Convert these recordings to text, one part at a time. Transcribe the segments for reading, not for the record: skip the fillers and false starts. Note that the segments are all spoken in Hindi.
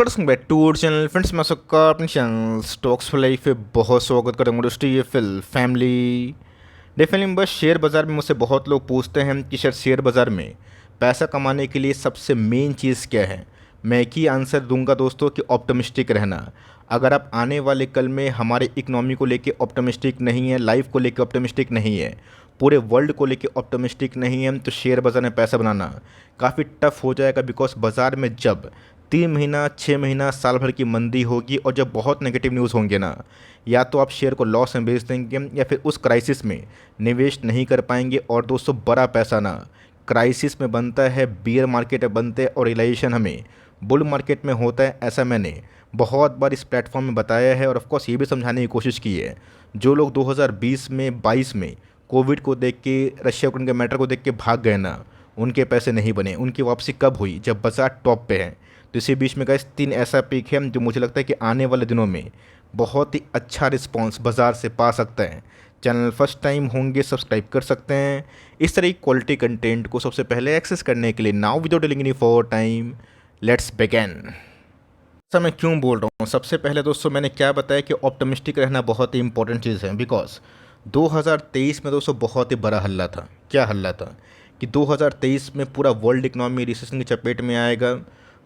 नमस्कार back to our channel friends. मैं सबका अपने चैनल स्टॉक्स फॉर लाइफ पे बहुत स्वागत करूँगा दोस्तों। ये फिल फैमिली डेफिनेटली बस शेयर बाज़ार में मुझसे बहुत लोग पूछते हैं कि सर शेयर बाज़ार में पैसा कमाने के लिए सबसे मेन चीज़ क्या है। मैं एक ही आंसर दूंगा दोस्तों कि ऑप्टिमिस्टिक रहना। अगर आप आने वाले कल में हमारे इकोनॉमी को लेके ऑप्टिमिस्टिक नहीं है, लाइफ को लेके ऑप्टिमिस्टिक नहीं है, पूरे वर्ल्ड को लेके ऑप्टिमिस्टिक नहीं है, तो शेयर बाज़ार में पैसा बनाना काफ़ी टफ हो जाएगा। बिकॉज बाज़ार में जब 3 महीना 6 महीना साल भर की मंदी होगी और जब बहुत नेगेटिव न्यूज़ होंगे ना, या तो आप शेयर को लॉस में बेच देंगे या फिर उस क्राइसिस में निवेश नहीं कर पाएंगे। और दोस्तों बड़ा पैसा ना क्राइसिस में बनता है, बियर मार्केट में बनते हैं और रियलाइजेशन हमें बुल मार्केट में होता है। ऐसा मैंने बहुत बार इस प्लेटफॉर्म में बताया है और ऑफकोर्स ये भी समझाने की कोशिश की है। जो लोग 2020 में 22 में कोविड को देख के, रशिया यूक्रेन के मैटर को देख के भाग गए ना, उनके पैसे नहीं बने। उनकी वापसी कब हुई? जब बाजार टॉप पे है। तो इसी बीच में गाइस 3 ऐसा पिक है जो मुझे लगता है कि आने वाले दिनों में बहुत ही अच्छा रिस्पांस बाज़ार से पा सकता है। चैनल फर्स्ट टाइम होंगे सब्सक्राइब कर सकते हैं इस तरह की क्वालिटी कंटेंट को सबसे पहले एक्सेस करने के लिए। Now without delaying any for time let's begin. Sir मैं क्यों बोल रहा हूँ? सबसे पहले दोस्तों मैंने क्या बताया कि ऑप्टिमिस्टिक रहना बहुत ही इंपॉर्टेंट चीज़ है। बिकॉज 2023 में दोस्तों बहुत ही बड़ा हल्ला था। क्या हल्ला था कि 2023 में पूरा वर्ल्ड इकोनॉमी रिसेशन की चपेट में आएगा।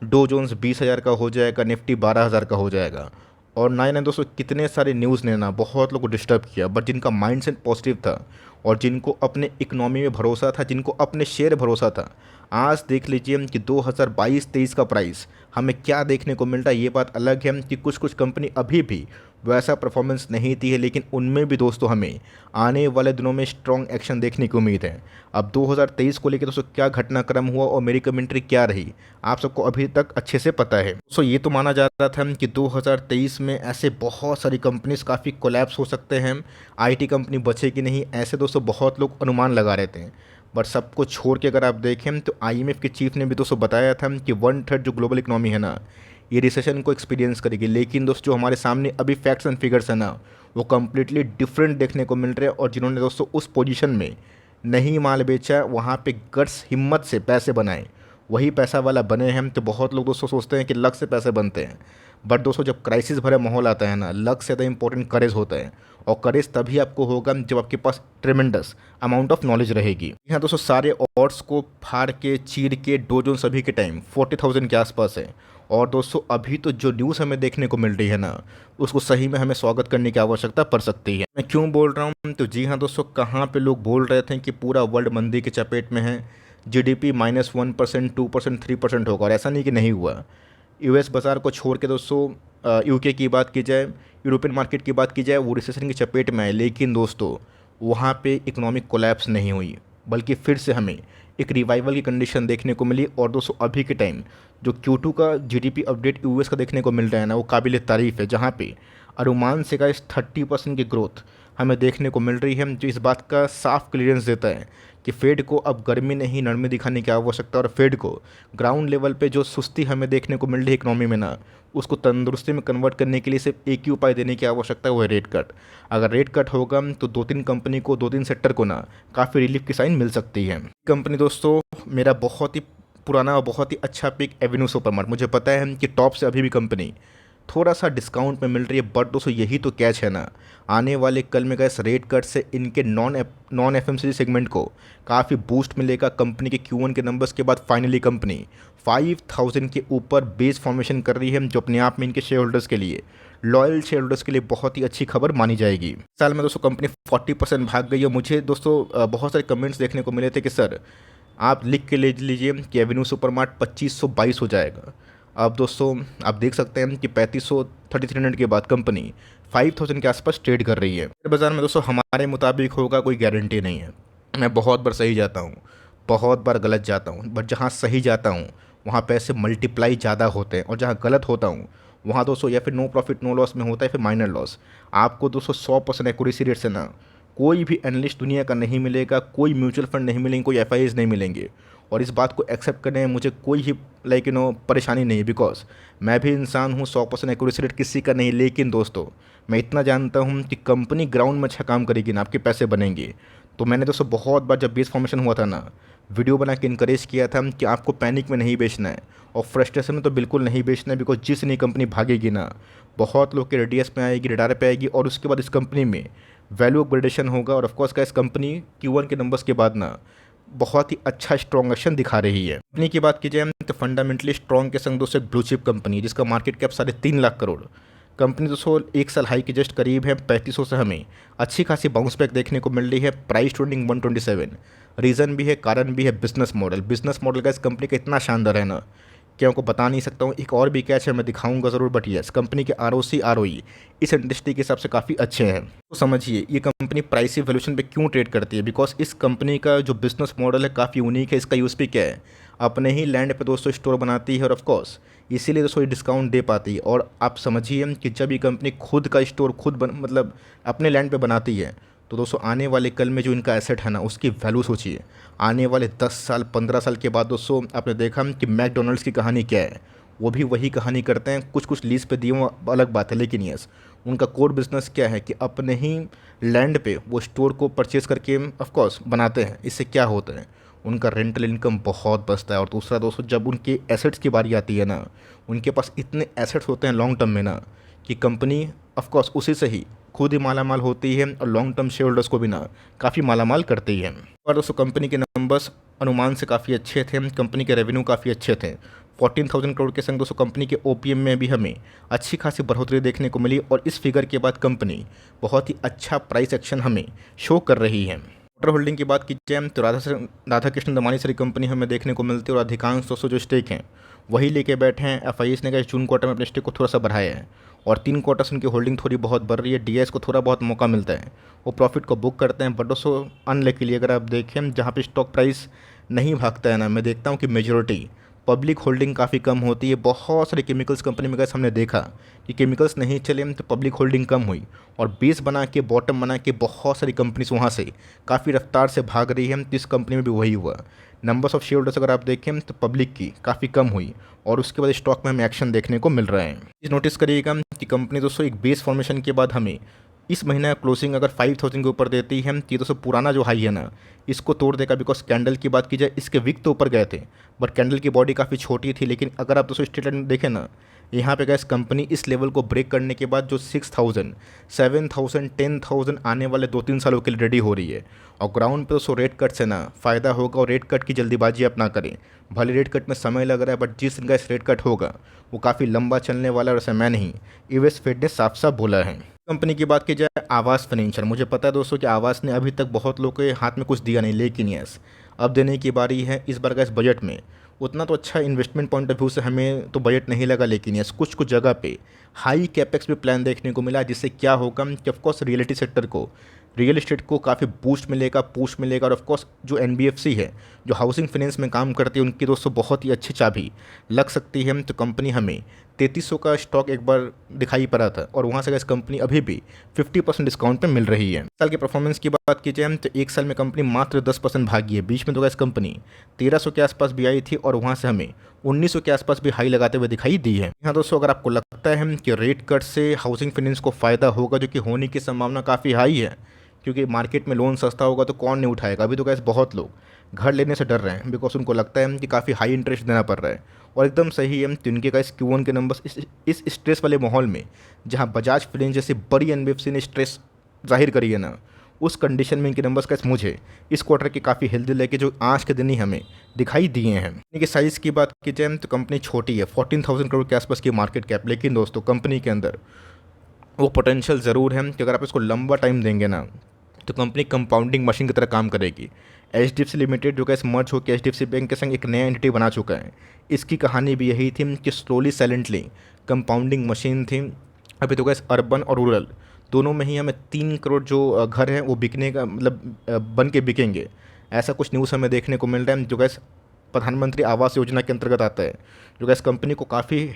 डो जोन्स 20,000 का हो जाएगा, निफ्टी 12,000 का हो जाएगा। और ना ना दोस्तों कितने सारे न्यूज़ ने ना बहुत लोगों को डिस्टर्ब किया। बट जिनका माइंडसेट पॉजिटिव था और जिनको अपने इकोनॉमी में भरोसा था, जिनको अपने शेयर भरोसा था, आज देख लीजिए कि 2022-23 का प्राइस हमें क्या देखने को मिल रहा है। ये बात अलग है कि कुछ कुछ कंपनी अभी भी वैसा परफॉर्मेंस नहीं दी है, लेकिन उनमें भी दोस्तों हमें आने वाले दिनों में स्ट्रॉन्ग एक्शन देखने की उम्मीद है। अब 2023 को लेकर दोस्तों क्या घटनाक्रम हुआ और मेरी कमेंट्री क्या रही, आप सबको अभी तक अच्छे से पता है। दोस्तों ये तो माना जा रहा था कि 2023 में ऐसे बहुत सारी कंपनीज काफ़ी कोलैप्स हो सकते हैं, आईटी कंपनी बचेगी नहीं, ऐसे दोस्तों बहुत लोग अनुमान लगा रहे थे। बट सबको छोड़ के अगर आप देखें तो आईएमएफ के चीफ ने भी दोस्तों बताया था कि 1/3 जो ग्लोबल इकोनॉमी है ना, ये रिसेशन को एक्सपीरियंस करेगी। लेकिन दोस्तों जो हमारे सामने अभी फैक्ट्स एंड फिगर्स है ना, वो कम्प्लीटली डिफरेंट देखने को मिल रहे हैं। और जिन्होंने दोस्तों उस पोजीशन में नहीं माल बेचा, वहाँ पे गट्स हिम्मत से पैसे बनाए, वही पैसा वाला बने हैं। तो बहुत लोग दोस्तों सोचते हैं कि लक से पैसे बनते हैं। बट दोस्तों जब क्राइसिस भरा माहौल आता है ना, लक से ज़्यादा इंपॉर्टेंट करेज होता है। और करेज तभी आपको होगा जब आपके पास ट्रेमेंडस अमाउंट ऑफ नॉलेज रहेगी। यहाँ दोस्तों सारे ऑड्स को फाड़ के चीर के डो जोन्स सभी के टाइम 40,000 के आसपास है। और दोस्तों अभी तो जो न्यूज़ हमें देखने को मिल रही है ना, उसको सही में हमें स्वागत करने की आवश्यकता पड़ सकती है। मैं क्यों बोल रहा हूँ? तो जी हाँ दोस्तों, कहाँ पे लोग बोल रहे थे कि पूरा वर्ल्ड मंदी के चपेट में है, जीडीपी -1%, 2%, 3% होगा। और ऐसा नहीं कि नहीं हुआ। यूएस बाज़ार को छोड़ के दोस्तों यूके की बात की जाए, यूरोपियन मार्केट की बात की जाए, वो रिसेशन की चपेट में आए। लेकिन दोस्तों वहाँ पे इकोनॉमिक कोलैप्स नहीं हुई, बल्कि फिर से हमें एक रिवाइवल की कंडीशन देखने को मिली। और दोस्तों अभी के टाइम जो Q2 का जीडीपी अपडेट यूएस का देखने को मिल रहा है ना, वो काबिल तारीफ़ है। जहाँ पे अनुमान से का 30% की ग्रोथ हमें देखने को मिल रही है, जो इस बात का साफ क्लियरेंस देता है कि फेड को अब गर्मी नहीं नरमी दिखाने की आवश्यकता। और फेड को ग्राउंड लेवल पे जो सुस्ती हमें देखने को मिल रही है इकोनॉमी में ना, उसको तंदुरुस्ती में कन्वर्ट करने के लिए सिर्फ एक ही उपाय देने की आवश्यकता है, वो है रेट कट। अगर रेट कट होगा तो 2-3 कंपनी को, 2-3 सेक्टर को ना काफ़ी रिलीफ की साइन मिल सकती है। कंपनी दोस्तों मेरा बहुत ही पुराना और बहुत ही अच्छा पिक एवेन्यू सुपरमार्ट। मुझे पता है कि टॉप से अभी भी कंपनी थोड़ा सा डिस्काउंट में मिल रही है। बट दोस्तों यही तो कैच है ना, आने वाले कल में गैस रेट कट से इनके नॉन एफएमसीजी सेगमेंट को काफ़ी बूस्ट मिलेगा। कंपनी के Q1 के नंबर्स के बाद फाइनली कंपनी 5,000 के ऊपर बेस फॉर्मेशन कर रही है, जो अपने आप में इनके शेयर होल्डर्स के लिए, लॉयल शेयर होल्डर्स के लिए बहुत ही अच्छी खबर मानी जाएगी। साल में दोस्तों कंपनी 40% भाग गई है। मुझे दोस्तों बहुत सारे कमेंट्स देखने को मिले थे कि सर आप लिख के ले लीजिए कि एवेन्यू सुपरमार्ट 2522 हो जाएगा। अब दोस्तों आप देख सकते हैं कि 3500 के बाद कंपनी 5,000 के आसपास ट्रेड कर रही है। बाज़ार में दोस्तों हमारे मुताबिक होगा कोई गारंटी नहीं है। मैं बहुत बार सही जाता हूँ, बहुत बार गलत जाता हूँ। बट जहाँ सही जाता हूँ वहाँ पैसे मल्टीप्लाई ज़्यादा होते हैं, और जहाँ गलत होता हूँ वहाँ दोस्तों या फिर नो प्रॉफिट नो लॉस में होता है, फिर माइनर लॉस। आपको दोस्तों 100% एक्यूरेसी रेट से ना कोई भी एनालिस्ट दुनिया का नहीं मिलेगा, कोई म्यूचुअल फंड नहीं मिलेंगे, कोई एफआईज नहीं मिलेंगे। और इस बात को एक्सेप्ट करने में मुझे कोई ही परेशानी नहीं है। बिकॉज मैं भी इंसान हूँ, 100% एक्यूरेसी रेट किसी का नहीं। लेकिन दोस्तों मैं इतना जानता हूँ कि कंपनी ग्राउंड में अच्छा काम करेगी ना, आपके पैसे बनेंगे। तो मैंने दोस्तों बहुत बार जब बेस फॉर्मेशन हुआ था ना, वीडियो बना के इनकरेज किया था कि आपको पैनिक में नहीं बेचना है और फ्रस्ट्रेशन में तो बिल्कुल नहीं बेचना है, बिकॉज जिस नई कंपनी भागेगी ना, बहुत लोग के रेडियस में आएगी, रडार पे आएगी और उसके बाद इस कंपनी में वैल्यू अपग्रेडेशन होगा। और ऑफकोर्स का इस कंपनी Q1 के नंबर्स के बाद ना बहुत ही अच्छा स्ट्रॉन्ग एक्शन दिखा रही है। कंपनी की बात की जाए तो फंडामेंटली स्ट्रॉन्ग के संग दोस्तों एक ब्लू चिप कंपनी जिसका market cap 3.5 lakh crore. Company दोस्तों एक साल हाई के जस्ट करीब है, 3500 से हमें अच्छी खासी बाउंस बैक देखने को मिल रही है। Price trading 127। रीज़न भी है, कारण भी है, बिजनेस मॉडल का इस कंपनी का इतना शानदार है ना कि आपको बता नहीं सकता हूँ। एक और भी कैच है, मैं दिखाऊंगा ज़रूर, बट यस कंपनी के ROC ROE इस इंडस्ट्री के हिसाब से काफ़ी अच्छे हैं। तो समझिए ये कंपनी प्राइस वैल्यूएशन पे क्यों ट्रेड करती है, बिकॉज इस कंपनी का जो बिजनेस मॉडल है काफ़ी यूनिक है। इसका यूएसपी क्या है, अपने ही लैंड पे दोस्तों स्टोर बनाती है और ऑफकोर्स इसीलिए दोस्तों ये डिस्काउंट दे पाती है। और आप समझिए कि जब ये कंपनी खुद का स्टोर मतलब अपने लैंड पे बनाती है, तो दोस्तों आने वाले कल में जो इनका एसेट है ना उसकी वैल्यू सोचिए। आने वाले 10 साल 15 साल के बाद दोस्तों आपने देखा कि मैकडोनल्ड्स की कहानी क्या है, वो भी वही कहानी करते हैं। कुछ लीज पे दिए वो अलग बात है, लेकिन यस उनका कोर बिजनेस क्या है कि अपने ही लैंड पे वो स्टोर को परचेज करके ऑफकोर्स बनाते हैं। इससे क्या होता है, उनका रेंटल इनकम बहुत बचता है। और दूसरा दोस्तों जब उनके एसेट्स की बारी आती है ना, उनके पास इतने एसेट्स होते हैं लॉन्ग टर्म में ना कि कंपनी ऑफकोर्स उसी से ही खुद ही मालामाल होती है और लॉन्ग टर्म शेयर होल्डर्स को भी ना काफ़ी मालामाल करती है। और दोस्तों कंपनी के नंबर्स अनुमान से काफ़ी अच्छे थे, कंपनी के रेवेन्यू काफ़ी अच्छे थे। 14,000 करोड़ के संग दोस्तों कंपनी के OPM में भी हमें अच्छी खासी बढ़ोतरी देखने को मिली और इस फिगर के बाद कंपनी बहुत ही अच्छा प्राइस एक्शन हमें शो कर रही है। वाटर होल्डिंग की बात की जाए तो राधा कृष्ण दमानी सारी कंपनी हमें देखने को मिलती है और अधिकांश दोस्तों जो स्टेक हैं वही लेके बैठे हैं। FIS ने कहा जून क्वार्टर में अपने स्टेक को थोड़ा सा बढ़ाया है और 3 क्वार्टर्स उनकी होल्डिंग थोड़ी बहुत बढ़ रही है। DIS को थोड़ा बहुत मौका मिलता है, वो प्रॉफिट को बुक करते हैं। बट दोस्तों अनलकीली अगर आप देखें जहाँ पे स्टॉक प्राइस नहीं भागता है ना, मैं देखता हूँ कि मेजोरिटी पब्लिक होल्डिंग काफ़ी कम होती है। बहुत सारी केमिकल्स कंपनी में गैस हमने देखा कि केमिकल्स नहीं चले तो पब्लिक होल्डिंग कम हुई और बेस बना के बॉटम बना के बहुत सारी कंपनीज वहाँ से काफ़ी रफ्तार से भाग रही है। तो इस कंपनी में भी वही हुआ। नंबर्स ऑफ शेयर होल्डर्स अगर आप देखें तो पब्लिक की काफ़ी कम हुई और उसके बाद स्टॉक में हमें एक्शन देखने को मिल रहा है। इस नोटिस करिएगा कि कंपनी दोस्तों एक बेस फॉर्मेशन के बाद हमें इस महीने क्लोजिंग अगर 5,000 के ऊपर देती है तो ये दोस्तों पुराना जो हाई है ना इसको तोड़ देगा। बिकॉज कैंडल की बात की जाए इसके विक तो ऊपर गए थे बट कैंडल की बॉडी काफ़ी छोटी थी। लेकिन अगर आप दोस्तों स्ट्रेट लाइन देखें ना, यहाँ पे गैस कंपनी इस लेवल को ब्रेक करने के बाद जो 6,000 7,000 10,000 आने वाले 2-3 सालों के लिए रेडी हो रही है। और ग्राउंड पे दोस्तों रेट कट से ना फ़ायदा होगा और रेट कट की जल्दीबाजी आप ना करें। भले रेट कट में समय लग रहा है बट जिस दिन का इस रेट कट होगा वो काफ़ी लंबा चलने वाला है और ऐसा मैं नहीं, यूएस फेड ने साफ साफ बोला है। कंपनी की बात की जाए आवास फाइनेंशियल, मुझे पता है दोस्तों कि आवास ने अभी तक बहुत लोगों के हाथ में कुछ दिया नहीं, लेकिन यस अब देने की बारी है। इस बार का इस बजट में उतना तो अच्छा इन्वेस्टमेंट पॉइंट ऑफ व्यू से हमें तो बजट नहीं लगा, लेकिन यस कुछ कुछ जगह पे हाई कैपेक्स भी प्लान देखने को मिला, जिससे क्या होगा कि ऑफकोर्स रियलिटी सेक्टर को, रियल एस्टेट को काफ़ी बूस्ट मिलेगा। और ऑफकोर्स जो NBFC है जो हाउसिंग फाइनेंस में काम करती है उनकी दोस्तों बहुत ही अच्छी चाबी लग सकती है। तो कंपनी हमें 3,300 का स्टॉक एक बार दिखाई पड़ा था और वहाँ से इस कंपनी अभी भी 50% डिस्काउंट पे मिल रही है। साल के परफॉर्मेंस की बात की जाए तो एक साल में कंपनी मात्र 10% भागी है। बीच में तो इस कंपनी 1,300 के आसपास भी आई थी और वहाँ से हमें 1,900 के आसपास भी हाई लगाते हुए दिखाई दी है। यहाँ दोस्तों अगर आपको लगता है कि रेट कट से हाउसिंग फाइनेंस को फ़ायदा होगा, जो कि होने की संभावना काफ़ी हाई है क्योंकि मार्केट में लोन सस्ता होगा तो कौन नहीं उठाएगा। अभी तो गैस बहुत लोग घर लेने से डर रहे हैं बिकॉज उनको लगता है कि काफ़ी हाई इंटरेस्ट देना पड़ रहा है। और एकदम सही है तो इनके गैस Q1 के नंबर्स इस स्ट्रेस वाले माहौल में जहां बजाज फाइनेंस जैसी बड़ी NBFC ने स्ट्रेस जाहिर करी है ना, उस कंडीशन में इनके नंबर्स का मुझे इस क्वार्टर के काफ़ी हेल्दी लगे जो आज के दिन ही हमें दिखाई दिए हैं। इनके साइज़ की बात की जाए तो कंपनी छोटी है, 14,000 करोड़ के आसपास की मार्केट कैप, लेकिन दोस्तों कंपनी के अंदर वो पोटेंशियल ज़रूर है कि अगर आप इसको लंबा टाइम देंगे ना तो कंपनी कंपाउंडिंग मशीन की तरह काम करेगी। HDFC लिमिटेड जो कि इस मर्ज होकर HDFC बैंक के संग एक नया एंटिटी बना चुका है, इसकी कहानी भी यही थी कि स्लोली साइलेंटली कंपाउंडिंग मशीन थी। अभी तो गैस अर्बन और रूरल दोनों में ही हमें 3 करोड़ जो घर हैं वो बिकने का मतलब बन के बिकेंगे, ऐसा कुछ न्यूज़ हमें देखने को मिल रहा है जो गैस प्रधानमंत्री आवास योजना के अंतर्गत आता है, जो गैस कंपनी को काफ़ी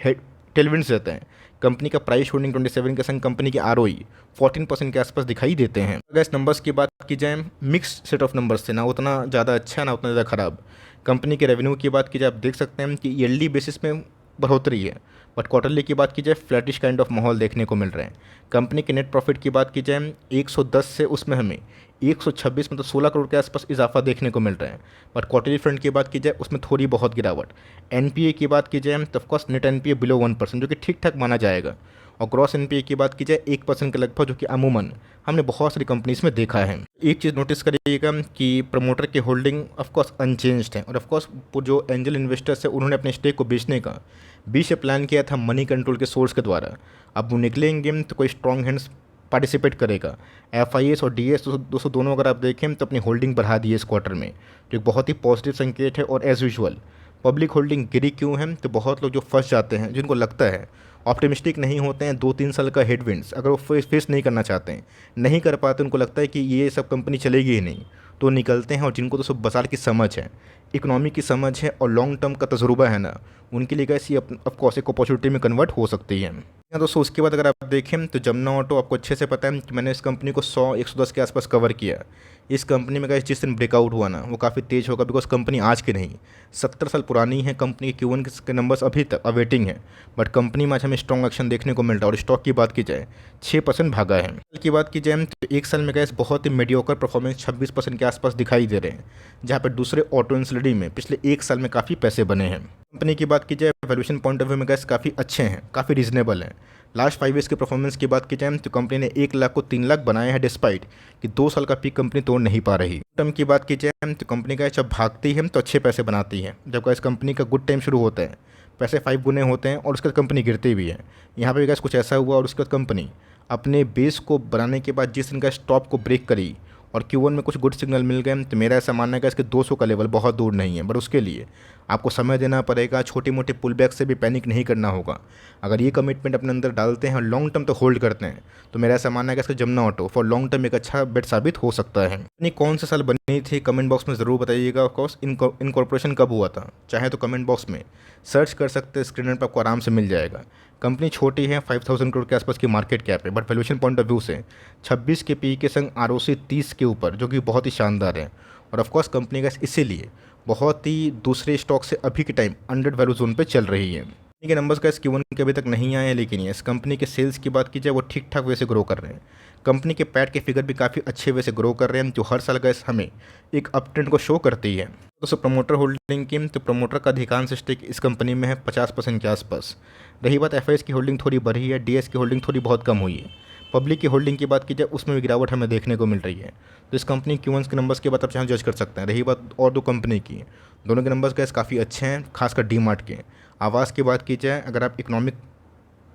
टेलविंड्स देते हैं। कंपनी का प्राइस होल्डिंग 27 के संग कंपनी की ROE 14% के आसपास दिखाई देते हैं। गैस नंबर्स की बात की जाए मिक्स सेट ऑफ नंबर्स थे, ना उतना ज़्यादा अच्छा ना उतना ज़्यादा खराब। कंपनी के रेवेन्यू की बात की जाए आप देख सकते हैं कि ईयरली बेसिस में बढ़ोतरी है बट क्वार्टरली की बात की जाए फ्लैटिश काइंड ऑफ माहौल देखने को मिल रहा है। कंपनी के नेट प्रॉफिट की बात की जाए 110 से उसमें हमें 126 मतलब 16 करोड़ के आसपास इजाफा देखने को मिल रहा है। बट क्वार्टरली फ्रंट की बात की जाए उसमें थोड़ी बहुत गिरावट। एनपीए की बात की जाए तो ऑफकोर्स नेट एनपीए बिलो 1% जो कि ठीक ठाक माना जाएगा, और ग्रॉस एनपीए की बात की जाए 1% के लगभग, जो कि अमूमन हमने बहुत सारी कंपनीज में देखा है। एक चीज़ नोटिस करिएगा कि प्रमोटर की होल्डिंग ऑफकोर्स अनचेंज्ड है, और ऑफकोर्स जो एंजल इन्वेस्टर्स है उन्होंने अपने स्टेक को बेचने का बीच से प्लान किया था मनी कंट्रोल के सोर्स के द्वारा। अब वो निकलेंगे तो कोई स्ट्रॉन्ग हैंड्स पार्टिसिपेट करेगा। एफ और डी एस दोस्तों दोनों अगर आप देखें तो अपनी होल्डिंग बढ़ा दी है इस क्वार्टर में, जो एक बहुत ही पॉजिटिव संकेत है। और एज यूजुअल पब्लिक होल्डिंग गिरी क्यों है, तो बहुत लोग जो फंस जाते हैं, जिनको लगता है ऑप्टिमिस्टिक नहीं होते हैं, 2-3 साल का हेडविंड्स अगर वो फेस नहीं करना चाहते हैं, नहीं कर पाते, उनको लगता है कि ये सब कंपनी चलेगी ही नहीं, तो निकलते हैं। और जिनको तो सब बाजार की समझ है, इकोनॉमी की समझ है और लॉन्ग टर्म का तजुर्बा है ना, उनके लिए कैसी ऑफकोर्स एक अपॉर्चुनिटी में कन्वर्ट हो सकती है। दोस्तों उसके बाद अगर आप देखें तो जमुना ऑटो, आपको अच्छे से पता है कि मैंने इस कंपनी को 100-110 के आसपास कवर किया। इस कंपनी में जिस दिन ब्रेकआउट हुआ ना, वो काफ़ी तेज़ होगा, बिकॉज कंपनी आज की नहीं 70 साल पुरानी है। कंपनी के Q1 के नंबर्स अभी तक अवेटिंग है, बट कंपनी में आज हमें स्ट्रॉन्ग एक्शन देखने को मिल रहा है। और स्टॉक की बात की जाए 6% भागा है। की बात की जाए तो एक साल में गैस बहुत ही मीडियोकर परफॉर्मेंस 26% के आसपास दिखाई दे रहे हैं, जहाँ पर दूसरे ऑटो इंडस्ट्री में पिछले एक साल में काफ़ी पैसे बने हैं। कंपनी की बात की जाए वैल्यूएशन पॉइंट ऑफ व्यू में गैस काफ़ी अच्छे हैं, काफ़ी रीजनेबल हैं। लास्ट 5 ईयर्स की परफॉर्मेंस की बात की जाए तो कंपनी ने 1 लाख को 3 लाख बनाया है, डिस्पाइट कि 2 साल का पीक कंपनी तोड़ नहीं पा रही। टर्म की बात की जाए तो कंपनी का जब भागती है तो अच्छे पैसे बनाती है, जब इस कंपनी का गुड टाइम शुरू होता है पैसे 5 गुने होते हैं, और उसके बाद कंपनी गिरती भी है। यहाँ पे भी गैस कुछ ऐसा हुआ, और उसके बाद कंपनी अपने बेस को बनाने के बाद जिस दिन का स्टॉप को ब्रेक करी और Q1 में कुछ गुड सिग्नल मिल गए, तो मेरा ऐसा मानना है कि इसके 200 का लेवल बहुत दूर नहीं है, बट उसके लिए आपको समय देना पड़ेगा। छोटी मोटी पुल बैक से भी पैनिक नहीं करना होगा। अगर ये कमिटमेंट अपने अंदर डालते हैं और लॉन्ग टर्म तो होल्ड करते हैं, तो मेरा ऐसा मानना है कि इसका Jamuna auto for long term एक अच्छा बेट साबित हो सकता है। यानी कौन से साल बनी थी कमेंट बॉक्स में ज़रूर बताइएगा। ऑफकोर्स इनकॉर्पोरेशन कब हुआ था, चाहे तो कमेंट बॉक्स में सर्च कर सकते हैं, स्क्रीन पर आपको आराम से मिल जाएगा। कंपनी छोटी है, 5000 करोड़ के आसपास की मार्केट कैप है, but valuation point of view से 26 के पी के संग ROC 30 के ऊपर, जो कि बहुत ही शानदार है। और ऑफकोर्स कंपनी का इसीलिए बहुत ही दूसरे स्टॉक से अभी के टाइम अंडर वैल्यू जोन पे चल रही है। कंपनी के नंबर्स का Q1 के अभी तक नहीं आए हैं, लेकिन इस कंपनी के सेल्स की बात की जाए वो ठीक ठाक वे से ग्रो कर रहे हैं। कंपनी के पैट के फिगर भी काफ़ी अच्छे वे से ग्रो कर रहे हैं, जो हर साल गैस हमें एक अप ट्रेंड को शो करती है। दोस्तों प्रमोटर होल्डिंग की, तो प्रमोटर का अधिकांश स्टेक इस कंपनी में है 50% के आसपास। रही बात FIs की होल्डिंग थोड़ी बढ़ी है, DS की होल्डिंग थोड़ी बहुत कम हुई है। पब्लिक की होल्डिंग की बात की जाए उसमें भी गिरावट हमें देखने को मिल रही है। तो इस कंपनी Q1 के नंबर्स के बाद आप चाहे जज कर सकते हैं। रही बात और दो कंपनी की, दोनों के नंबर्स गैस काफ़ी अच्छे हैं, खासकर डीमार्ट के। आवास की बात की जाए, अगर आप इकोनॉमिक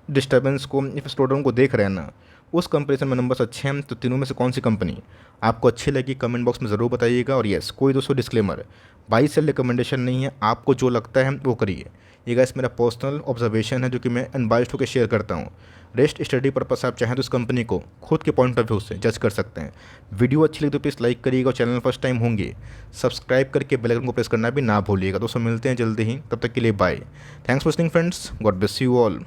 डिस्टर्बेंस को, स्लोडाउन को देख रहे हैं ना, उस कंपेरिजन में नंबर्स अच्छे हैं। तो तीनों में से कौन सी कंपनी आपको अच्छी लगी कमेंट बॉक्स में ज़रूर बताइएगा। और यस, कोई दोस्तों डिस्क्लेमर, बाई सेल रिकमेंडेशन नहीं है, आपको जो लगता है वो करिए। ये गाइस मेरा पर्सनल ऑब्जर्वेशन है, जो कि मैं अनबाइस्ड होकर शेयर करता हूँ। रेस्ट स्टडी पर्पस आप चाहें तो इस कंपनी को खुद के पॉइंट ऑफ व्यू से जज कर सकते हैं। वीडियो अच्छी लगी तो प्लीज़ लाइक करिएगा, और चैनल फर्स्ट टाइम होंगे सब्सक्राइब करके बेल आइकन को प्रेस करना भी ना भूलिएगा। दोस्तों मिलते हैं जल्दी ही, तब तक के लिए bye. Thanks for listening friends, God bless you all.